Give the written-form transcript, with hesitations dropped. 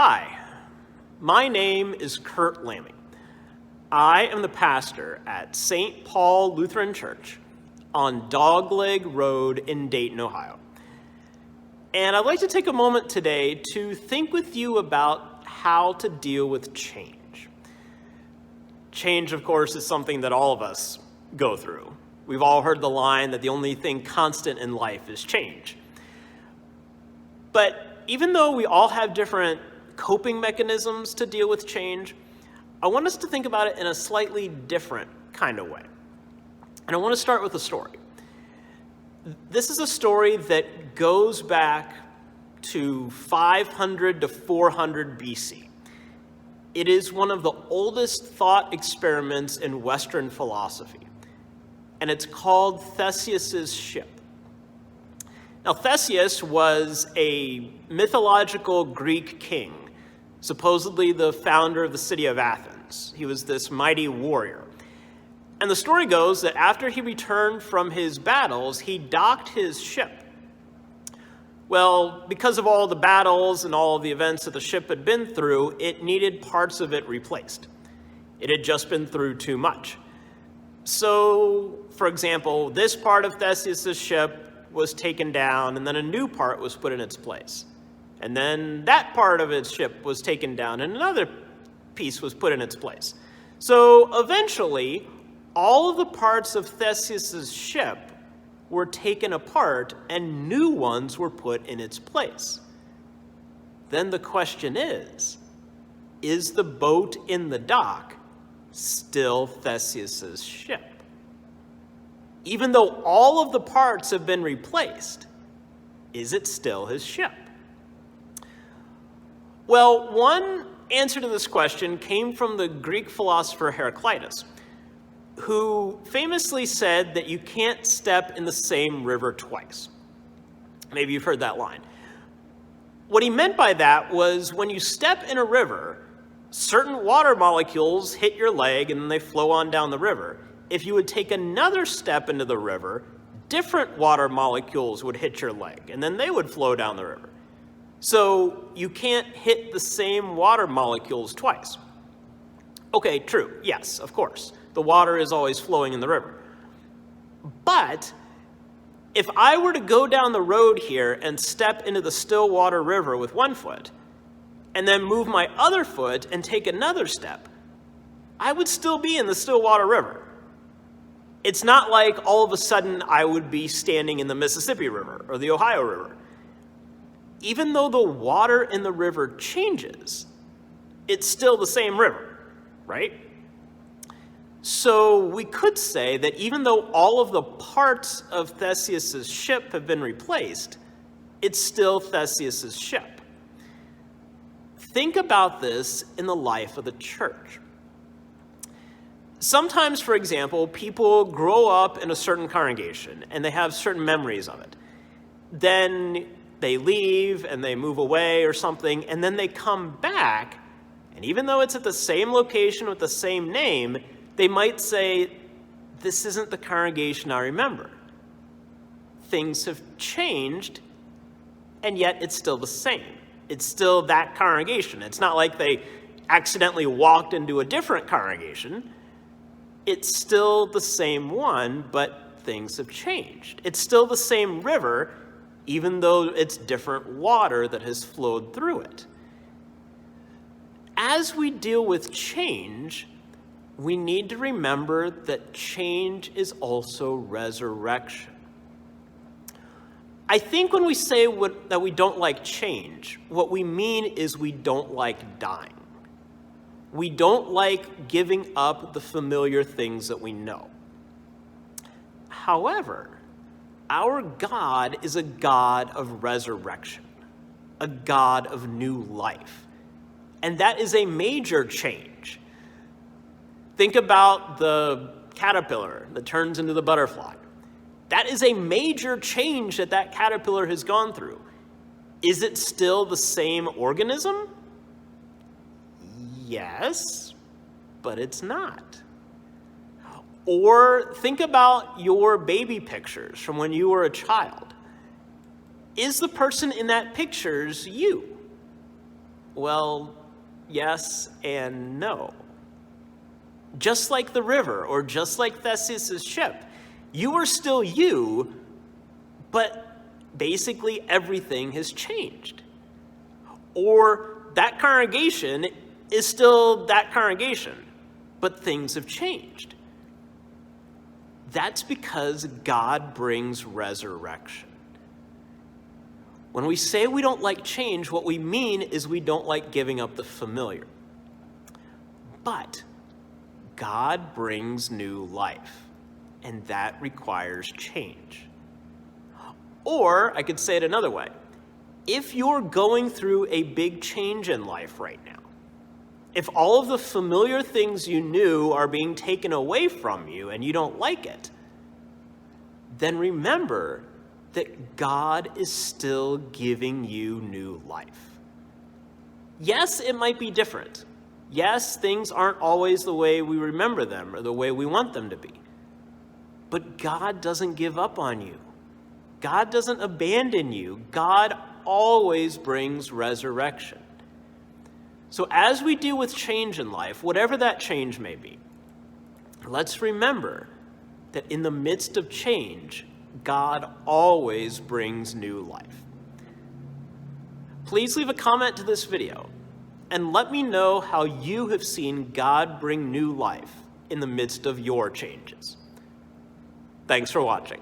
Hi, my name is Kurt Lamming. I am the pastor at St Paul Lutheran Church on Dogleg Road in Dayton, Ohio. And I'd like to take a moment today to think with you about how to deal with change. Change, of course, is something that all of us go through. We've all heard the line that the only thing constant in life is change. But even though we all have different coping mechanisms to deal with change, I want us to think about it in a slightly different kind of way. And I want to start with a story. This is a story that goes back to 500 to 400 BC. It is one of the oldest thought experiments in Western philosophy, and it's called Theseus's ship. Now, Theseus was a mythological Greek king, supposedly the founder of the city of Athens. He was this mighty warrior. And the story goes that after he returned from his battles, he docked his ship. Well, because of all the battles and all of the events that the ship had been through, it needed parts of it replaced. It had just been through too much. So, for example, this part of Theseus' ship was taken down, and then a new part was put in its place. And then that part of its ship was taken down, and another piece was put in its place. So eventually, all of the parts of Theseus' ship were taken apart, and new ones were put in its place. Then the question is the boat in the dock still Theseus' ship? Even though all of the parts have been replaced, is it still his ship? Well, one answer to this question came from the Greek philosopher Heraclitus, who famously said that you can't step in the same river twice. Maybe you've heard that line. What he meant by that was when you step in a river, certain water molecules hit your leg and they flow on down the river. If you would take another step into the river, different water molecules would hit your leg, and then they would flow down the river. So you can't hit the same water molecules twice. Okay, true, yes, of course. The water is always flowing in the river. But if I were to go down the road here and step into the still water river with one foot, and then move my other foot and take another step, I would still be in the still water river. It's not like all of a sudden I would be standing in the Mississippi River or the Ohio River. Even though the water in the river changes, it's still the same river, right? So we could say that even though all of the parts of Theseus' ship have been replaced, it's still Theseus' ship. Think about this in the life of the church. Sometimes, for example, people grow up in a certain congregation and they have certain memories of it. Then they leave and they move away or something, and then they come back, and even though it's at the same location with the same name, they might say, this isn't the congregation I remember. Things have changed, and yet it's still the same. It's still that congregation. It's not like they accidentally walked into a different congregation. It's still the same one, but things have changed. It's still the same river, even though it's different water that has flowed through it. As we deal with change, we need to remember that change is also resurrection. I think when we say that we don't like change, what we mean is we don't like dying. We don't like giving up the familiar things that we know. However, our God is a God of resurrection, a God of new life. And that is a major change. Think about the caterpillar that turns into the butterfly. That is a major change that caterpillar has gone through. Is it still the same organism? Yes, but it's not. Or think about your baby pictures from when you were a child. Is the person in that pictures you? Well, yes and no. Just like the river, or just like Theseus' ship, you are still you, but basically everything has changed. Or that congregation is still that congregation, but things have changed. That's because God brings resurrection. When we say we don't like change, what we mean is we don't like giving up the familiar. But God brings new life, and that requires change. Or I could say it another way. If you're going through a big change in life right now, if all of the familiar things you knew are being taken away from you and you don't like it, then remember that God is still giving you new life. Yes, it might be different. Yes, things aren't always the way we remember them or the way we want them to be. But God doesn't give up on you. God doesn't abandon you. God always brings resurrection. So as we deal with change in life, whatever that change may be, let's remember that in the midst of change, God always brings new life. Please leave a comment to this video and let me know how you have seen God bring new life in the midst of your changes. Thanks for watching.